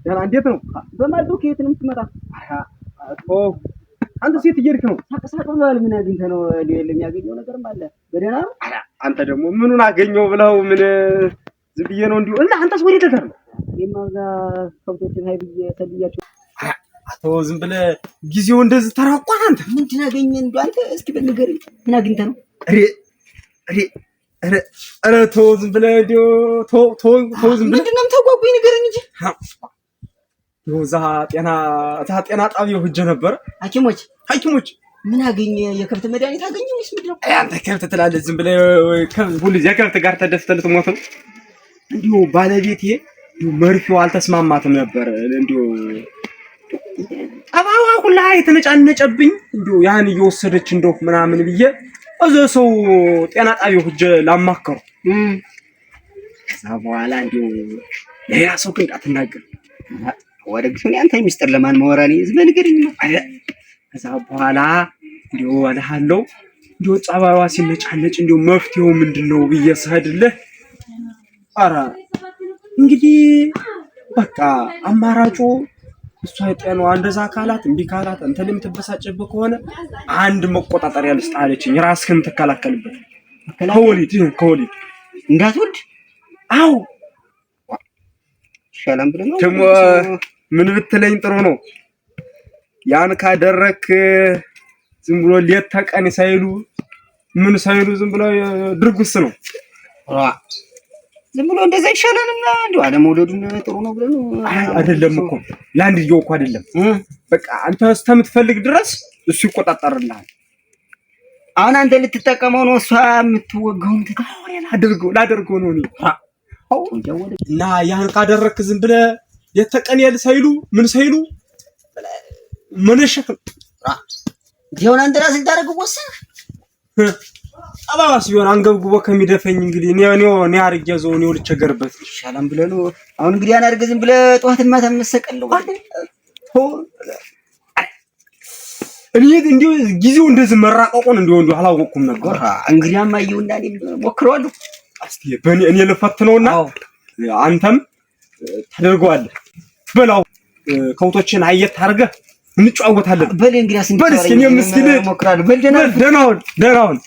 ደህና እንዴት ነው? በማዶ ከየት ነው የምትመጣ? አንተ ሴት እየሄድክ ነው? ሳቅሳቅ ብለዋል። ምን አግኝተህ ነው? የሚያገኘው ነገርም አለ። በደህና ነው? አንተ ደግሞ ምኑን አገኘው ብለው ምን ዝም ብዬ ነው እንዲሁ። እና አንተስ ወዴት ልትሄድ ነው? እኔማ እዛ ከብቶችን ሀይ ብዬ ሰልያቸው። አቶ ዝም ብለህ ጊዜው እንደዚህ ተራቋን። አንተ ምንድን አገኘህ እንደው አንተ? እስኪ በል ንገረኝ። ምን አግኝተህ ነው? ኧረ ተው ዝም ብለህ እንዲሁ ተው ዝም ብለህ ምንድን ነው የምታጓጉኝ? ንገረኝ እንጂ። እዛ ጤና ጣቢያው ሂጅ ነበር። ሐኪሞች ምን አገኘ? የከብት መድኃኒት አገኘ ወይስ ምንድን ነው? አንተ ከብት ትላለህ ዝም ብለህ ሁሉ የከብት ጋር ተደፍተህ ልትሞት ነው። እንዲሁ ባለቤቴ እንዲሁ መርፌው አልተስማማትም ነበር። እንዲሁ ጠባዋ ሁላ የተነጫነጨብኝ እንዲሁ ያን እየወሰደች እንደው ምናምን ብዬ እዛ ሰው ጤና ጣቢያው ሂጅ ላማከሩ። ከዛ በኋላ እንዲሁ ሌላ ሰው ግን እንዳትናገር ወደግቱን አንተ ሚስጥር ለማን ማወራኔ ዝም ንገረኝ ነው። ከዛ በኋላ እንዲሁ አልሃለው እንዲሁ ጸባይዋ ሲነጫነጭ እንዲሁ መፍትሄው ምንድነው ብዬ ስሄድልህ፣ ኧረ እንግዲህ በቃ አማራጩ እሷ የጤናዋ እንደዛ ካላት እምቢ ካላት አንተ ለምትበሳጭብህ ከሆነ አንድ መቆጣጠሪያ ልስጥ አለችኝ። ራስህን ትከላከልበት ከወሊድ እንዳትወልድ። አዎ ሰላም ብለህ ነው ደግሞ ምን ብትለኝ ጥሩ ነው። ያን ካደረክ ዝም ብሎ ሌት ተቀን ሳይሉ ምን ሳይሉ ዝም ብሎ ድርጉስ ነው። ዝም ብሎ እንደዛ ይሻላልና እንደው አለመውለዱን ጥሩ ነው ብለህ ነው? አይደለም እኮ ለአንድ ልጅ እኮ አይደለም። በቃ አንተ እስከምትፈልግ ድረስ እሱ ይቆጣጠርልሃል። አሁን አንተ ልትጠቀመው ነው፣ እሷ የምትወጋውን ላደርገው ነው እኔ። እና ያን ካደረክ ዝም ብለህ የተቀን ያለ ሳይሉ ምን ሳይሉ መነሸክ ይሁን። አንተ ራስህ ልታደርገው ወሰንክ። አባባስ ቢሆን አንገብግቦ ከሚደፈኝ እንግዲህ እኔ አርጌ ዘው እኔው ልቸገርበት ይሻላል ብለህ ነው። አሁን እንግዲህ ያን አድርገህ ዝም ብለህ ጠዋትና ማታ መሰቀለው እኔ እንዲሁ ጊዜው እንደዚህ መራቀቁን እንዲሁ አላወቅኩም ነበር። እንግዲህ አማየው እና እኔ ሞክረዋለሁ። እስቲ እኔ ልፈትነውና አንተም ታደርገዋለህ። በላው ከውቶችን አየት አድርገህ እንጫወታለን። በል እንግዲህ በል እስኪ እኔም እስኪ ሞክራለሁ። በል ደህናውን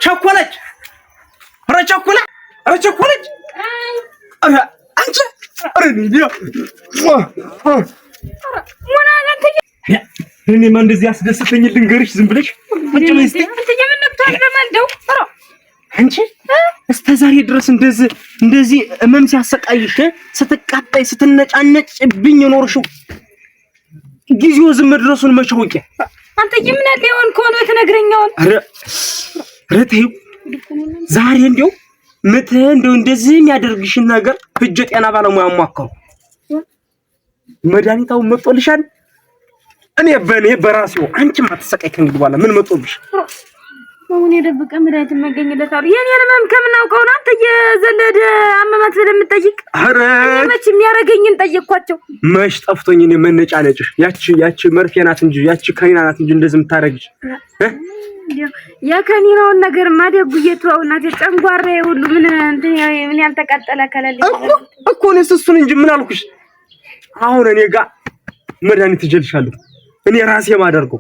ቸኮለች። ኧረ ቸኮለች። ኧረ አንቺ እኔማ እንደዚህ ያስደስተኝ ልንገርሽ። ዝም ብለሽ ቁጭ በይ እስኪ። አንቺ እስከ ዛሬ ድረስ እንደዚህ እመም ሲያሰቃይሽ ስትቃጣይ ስትነጫነጭብኝ ኖርሽው ጊዜው ዝም ድረሱን መቼ አውቄ። አንተ ምን አለ ይሆን ከሆነ ተነግረኛውን። ኧረ ተይው ዛሬ እንደው እንደዚህ የሚያደርግሽን ነገር ሂጅ ጤና ባለሙያ አማከሩ። መድኃኒታው መጥቶልሻል። እኔ በራሴው አንቺም አትሰቃይ ከእንግዲህ በኋላ ምን መጥቶልሽ? አሁን የደብቀ መድኃኒት መገኘለታል። የኔን ህመም ከምናውቀው ነው አንተ እየዘለደ አመማት ስለምትጠይቅ። ኧረ መች የሚያረገኝን ጠየቅኳቸው። መች ጠፍቶኝ እኔ መነጫነጭሽ ያቺ መርፌ ናት እንጂ ያቺ ከኒና ናት እንጂ እንደዚህ የምታረግሽ የከኒናውን ነገር ማደጉ እየተዋው እናቴ ጨንጓራዬ ሁሉ ምን ያልተቃጠለ ከለል እኮ ነው እሱን እንጂ ምን አልኩሽ? አሁን እኔ ጋር መድኃኒት እጀልሻለሁ። እኔ ራሴ ማደርገው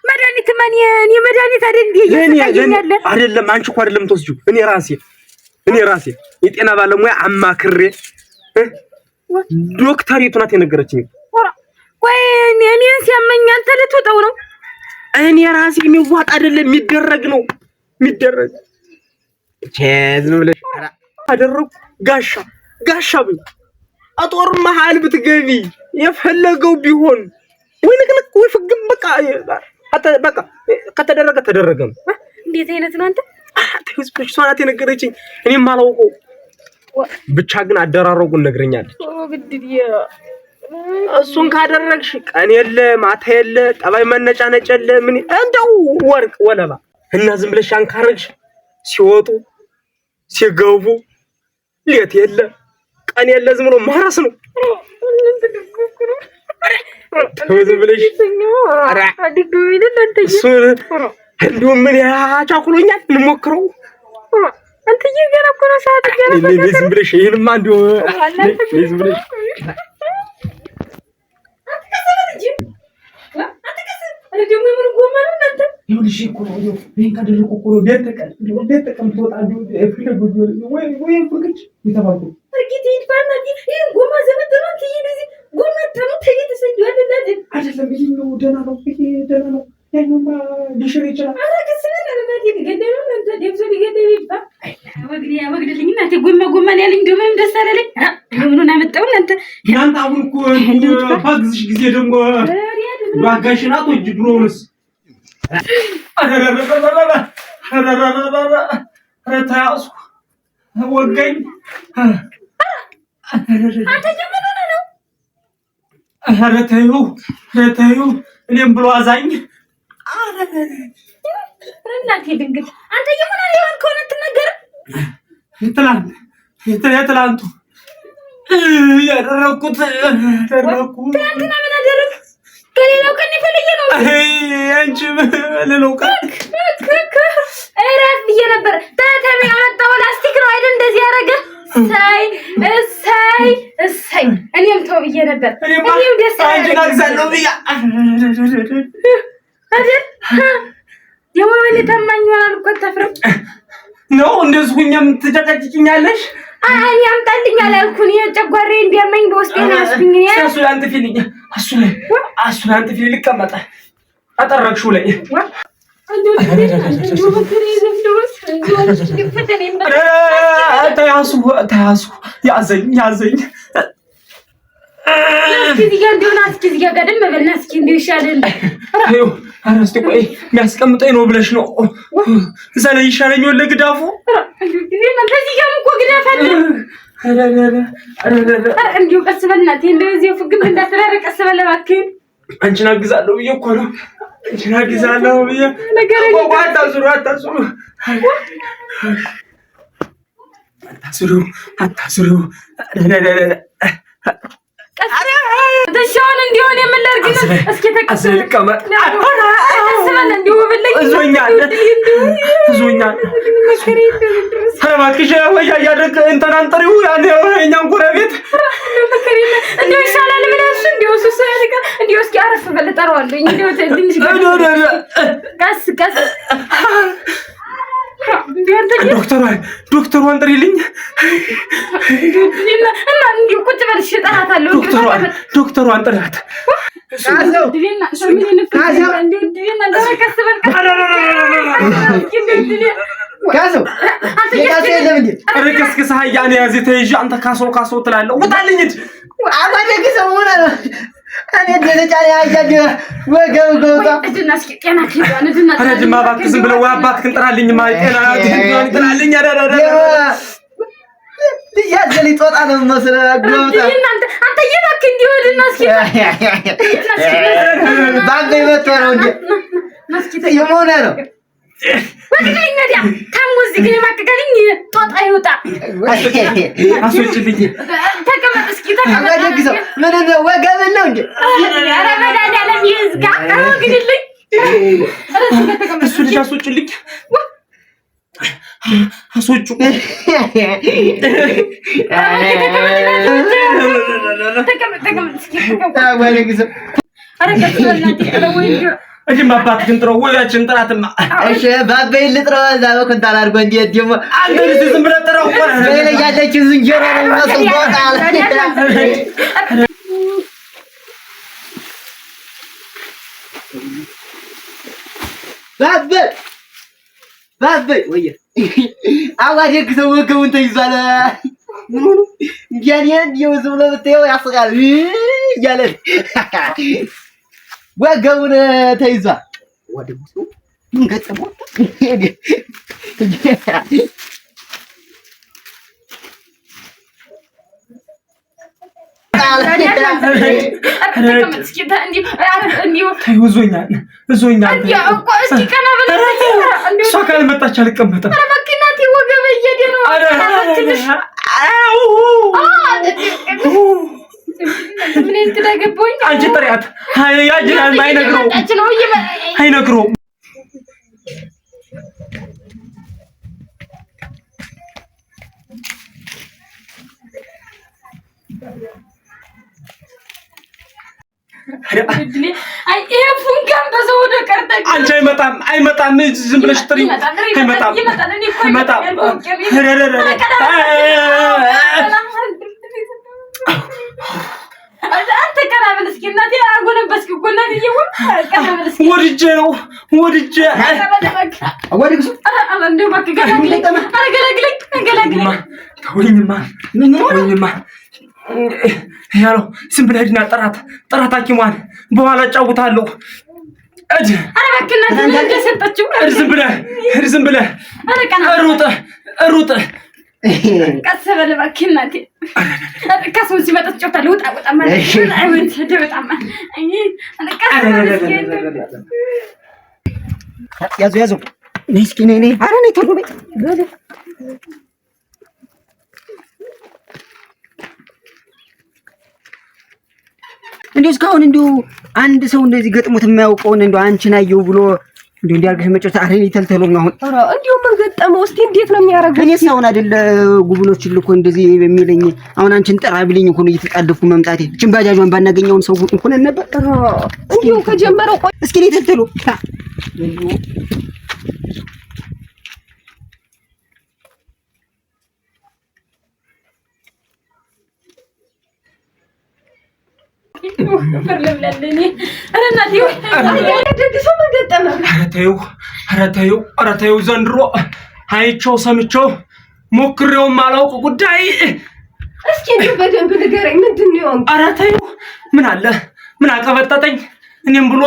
መድኃኒት ማን እኔ መድኃኒት አይደል እንዴ እየተቀየኛለ አይደለም። አንቺ እኮ አይደለም ተወስጂው። እኔ ራሴ የጤና ባለሙያ አማክሬ ዶክተሪቱ ናት የነገረችኝ። ወይ እኔን ሲያመኝ አንተ ልትወጣው ነው? እኔ ራሴ የሚዋጥ አይደለም የሚደረግ ነው የሚደረግ። ቼዝ ነው ብለሽ አደረኩ። ጋሻ ብኝ አጦር መሃል ብትገቢ የፈለገው ቢሆን ወይ ንቅንቅ ወይ ፍግም በቃ ከተደረገ ተደረገ ነው። እንዴት አይነት ነው አንተ? ተስፍሽ ሷናት የነገረችኝ እኔም አላውቀው። ብቻ ግን አደራረጉን ነግረኛለች። እሱን ካደረግሽ ቀን የለ ማታ የለ ጠባይ መነጫነጭ የለ ምን እንደው ወርቅ ወለባ እና ዝም ብለሽ አንካረግሽ ሲወጡ ሲገቡ ሌት የለ ቀን የለ ዝም ብሎ ማራስ ነው። ዝም ብለሽ እንደው ምን ያቻኩሎኛል እንሞክረው አንተ ገና እኮ ነው ሰዓት ገና ዝም ብለሽ ይሄንማ እንደው ዝም ብለሽ ይኸውልሽ እኮ ነው ይሄን ካደረኩ እኮ ነው ቤት ተቀምጦ ወይ ፍቅጭ የተባልኩ እርግጥ ይባላል ይሄን ጎማ ዘመድ ነው ትይዚህ ጎማ ተሙ ተይተሰኝ አይደለም ይሄ ነው ደህና ነው ይሄ ደህና ነው ያንማ ሊሽር ይችላል አረከስበለ ለማለት ይገደሉ እንተ ደብዞ ሊገደሉ ይባል ወግድልኝ እናቴ ጎማ ያለኝ ደሞ ደስ አላለኝ ምኑን አመጣው እናንተ አሁን እኮ ባግዝሽ ጊዜ ደግሞ ባጋሽናት ወጅ ድሮውንስ ረታያሱ ወገኝ አንተ ጀመረ ነው ረታዩ እኔም ብሎ አዛኝ እናቴ ድንግል አንተ ጀመረ ይሆን ከሆነ ትነገር ትላንቱ ያደረኩት ትናንትና ምን አደረግ ከሌላው ቀን የተለየ ነው አንቺ ለለው ቀን እረፍ ብዬ ነበር ታተሚ አመጣው ላስቲክ ነው አይደል እንደዚህ ያረገ እሰይ እኔም ተው ብዬ ነበር እኔም ደስ አንቺን አግዛለሁ ብዬ አይደል ደሞ ምን ተማኝ ይሆናል እኮ ተፍረም ነው እንደዚህ ሁኛም ትጨቀጭቂኛለሽ አይ አምጣልኝ አላልኩኝ የጨጓሬ እንዲያመኝ በውስጤ ነው ያስኩኝ እሱ አንተ ፊልኝ እሱ አንተ ፊል ልቀመጣ አጠረክሽው ላይ ተያሱ ያዘኝ እስኪ እንደሆነ እስኪ ጋደም መበልና እስኪ እንደው ይሻላል አረስቲ ቆይ የሚያስቀምጠኝ ነው ብለሽ ነው እዛ ላይ ይሻለኝ ወለ ግዳፉ ከዚህ ጋር እኮ ግዳፍ አለ እንደው ቀስ በልናት እንደዚህ ፍግም እንዳትራረቅ ቀስ በል እባክህ አንቺን አግዛለሁ ብዬ እኮ ነው አንቺን አግዛለሁ ብዬ ነገር አታስሩ ተሻውን እንዲሆን የምለርግ እስኪ ተቀመጥ ተስበል እንዲሁ በለኝ እዞኛል እባክሽ ወይ ያደረክ እንተናንጠሪው ያኔ የኛን ጎረቤት እንዲሁ ይሻላል ምላሽ እንዲሁ ሱስ ያደረገ እንዲሁ እስኪ አረፍ በል ጠራዋለሁ እንዲሁ ትንሽ ቀስ ዶክተሯን ጥሪልኝ እና እንዲሁ ቁጭ በል እጠራታለሁ ዶክተሯን ጥራት ረከስከስ ሀያን ያዝ ተይዤ አንተ ካሶ ትላለህ ውጣልኝ እንጂ አባደግሰው ሆነ እኔ ደረጃ ላይ አያጅ ወገው ጎታ እድናስኪ ጤና ከይዛነድና አረጅማ እባክህ ዝም ብለው አባትህን ጥራልኝ ማይጤና ጥራልኝ አረረረ ያዘሊ ጦጣ ነው መስለ ጎታ አንተ ይባክ እንዲወድና እስኪ ባንዴ መተረው እንዴ ናስኪ የሞነ ነው ወዲኛ ዲያ ታሙዝ ግን ማከከልኝ ጦጣ ይውጣ አስወጭልኝ ተቀመጥ እስኪ ተቀመጥ አባደግሰው ምን ነው ወገብ ነው እንዴ ኧረ መዳን ያለም ይዝጋ አውግልኝ እሱ ልጅ አስወጭልኝ አስወጩ ተቀመጥ እስኪ አባደግሰው እጅማ አባትህን ጥረው ወያችን ጥራትማ እሺ ባቤ ልጥረው እዛ በኩንታል አድርጎ እንዴት ደግሞ አንተ ልጅ ዝም ብለህ ጥረው በሌላ ያለችው ዝንጀሮ ነው መስል ቦታል ባቤ ወይ አዋደግሰው ወገቡን ተይዟል ምን ሆኖ እንዲያን የውዝም ነው ብትየው ያስቃል እያለ ወገቡን ተይዟል ወደሙስ ምን ገጠመው እዞኛል እሷ ካልመጣች አልቀመጥም አንቺ ጥሪያት አይነግረውም አይ ይሄ ፉንጋም በሰው ወደ ቀርታ አንቺ አይመጣም ዝም ብለሽ ጥሪ አይመጣም አንተ ቀናበል እስኪ እናቴ አጎነበስክ እኮ እናቴ ይሁን ቀናበል እስኪ ወድጄ ወድቅሱ እንደው እባክህ ገላግለኝ ተወኝማ ያለው ዝም ብለህ ሂድና ጥራት ሐኪሟን በኋላ እጫውታለሁ። ኧረ እባክህ እናቴ እንደሰጠችው ዝም ብለህ ሩጥ ቀስ በል እባክህ እናቴ ከሰው ሲመጣ ትጫወታለህ። ውጣ ማለት አይወንት ደውጣማ ያዙ ነይ እስኪ ነይ ኧረ ነይ ቶሎ በይ እንዴው እስካሁን እንዴው አንድ ሰው እንደዚህ ገጥሞት የማያውቀውን እንዴው አንቺን አየው ብሎ እንዴው እንዲያርግሽ መጨረሻ አረኔ ተልተሎ ነው። አሁን እንዴው ምን ገጠመው? እስቲ እንዴት ነው የሚያደርገው? እኔስ አሁን አይደለ ጉብሎች ልኮ እንደዚህ የሚለኝ አሁን አንቺን ጠራ ቢለኝ እኮ ነው እየተጣደፍኩ መምጣቴ። እቺን ባጃጇን ባናገኘውን ሰው እንኳን ነበር እንዴው ከጀመረው ቆይ እስኪ ነይ ተልተሎ ኧረ ተይው ዘንድሮ አይቼው ሰምቼው ሞክሬውም አላውቅ ጉዳይ። እስኪ እንደው በደንብ ንገረኝ ምንድን ነው የሆንኩት? ኧረ ተይው ምን አለ ምን አቀበጠጠኝ እኔም ብሎ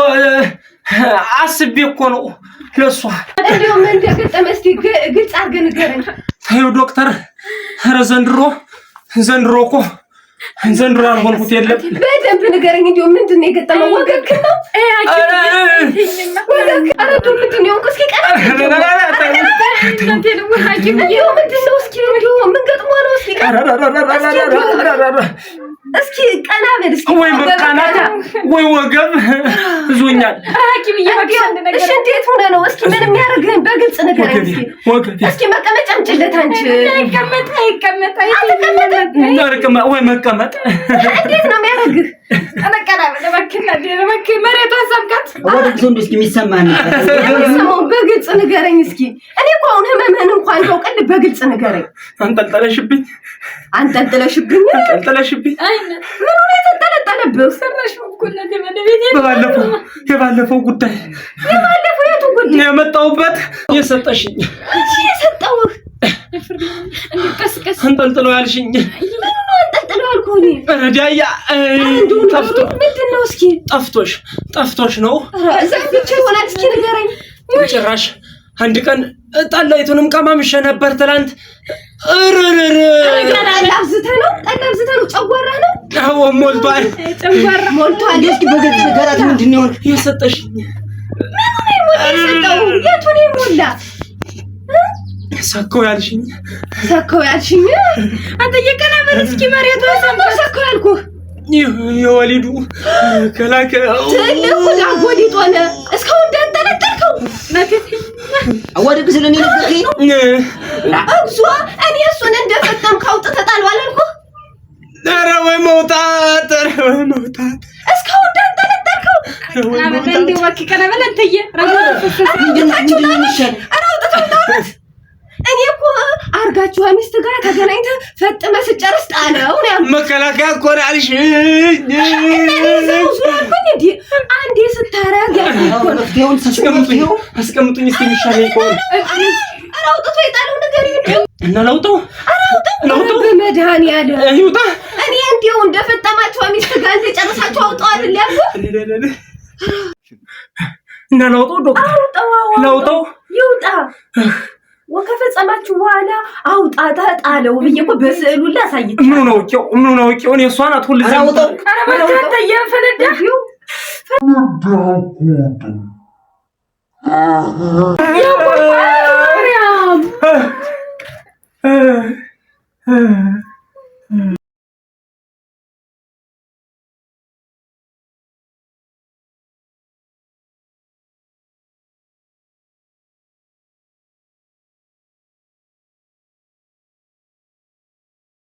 አስቤ እኮ ነው ለሷ። እንደው ምን እንደገጠመ እስኪ ግልጽ አድርገህ ንገረኝ። ተይው ዶክተር ኧረ ዘንድሮ እኮ ዘንድሮ አልሆንኩት የለም። በደንብ ንገረኝ እንደው ምንድን ነው የገጠመው? ወገግ ነው ምንድን ነው የሆንኩት? እስኪ ቀና እስኪ ቀና በል እስኪ ወይ መቃናት ወይ ወገብ እዞኛል። እሺ እንዴት ሆነ ነው? እስኪ ምን የሚያደርግህን በግልጽ ንገረኝ እስኪ። እስኪ መቀመጫ አምጪለት አንቺ። ወይ መቀመጥ እንዴት ነው የሚያደርግህ? መሬቷን ሰምካት እስኪ የሚሰማህን በግልጽ ንገረኝ እስኪ። እኔ እኮ አሁን ህመምህን እንኳን ታውቅልህ፣ በግልጽ ንገረኝ። አንጠልጥለሽብኝ ምን ሆነ የተንጠለጠለብህ? የባለፈው ጉዳይ የቱ ጉዳይ? የመጣሁበት የሰጠሽኝ የሰጠሁህ አንጠልጥሎ ያልሽኝ ምን ነው አንጠልጥሎ ያልኩህ? ረዳያ ምንድን ነው? እስኪ ጠፍቶሽ ነው? ዘግቼ ይሆናል። እስኪ ንገረኝ። ጭራሽ አንድ ቀን ጠላይቱንም ቀማምሼ ነበር ትላንት። ጠላብዝተህ ነው ጨጓራህ ነው? አዎ ሞልቷል። እስኪ በግልጽ ንገራት። ምንድን ነው የሰጠሽኝ? የቱን የሞላ ሰከው ያልሽኝ አንተ እየቀናበር እስኪ መሬቱ ሰከው ያልኩህ የወሊዱ ከላከው ትልቁ ዳጎዲት ሆነ እስካሁን እንዳንጠለጠልከው አዋድቅ ስለኔ ነገርከኝ ነው እግዟ እኔ እሱን እንደፈጠምክ አውጥተህ ጣለው አላልኩህ? ኧረ ወይ መውጣት እስካሁን እንዳንጠለጠልከው እኔ እኮ አርጋችሁ ሚስት ጋር ተገናኝተህ ፈጥመህ ስጨርስ ጣለው ነው ያልኩት። መከላከያ እኮ ነው ያልሽኝ። አንዴ ስታረግ አስቀምጡኝ እስኪ የሚሻለኝ ከሆነ አውጥቶ የጣለው ነገር እና ላውጣው በመድኃኒዓለም ይውጣ። እኔ እንዲያው እንደፈጠማችሁ ሚስት ጋር እንደጨረሳችሁ አውጣው አይደል ያልኩት? እና ላውጣው ዶክተር ላውጣው ይውጣ። ከፈጸማችሁ በኋላ አውጣ ጣለው ብዬ እኮ በስዕሉ ላሳይት። ምን ነው እኔ እሷ ናት ሁሉ አውጣው አንተ የፈለዳው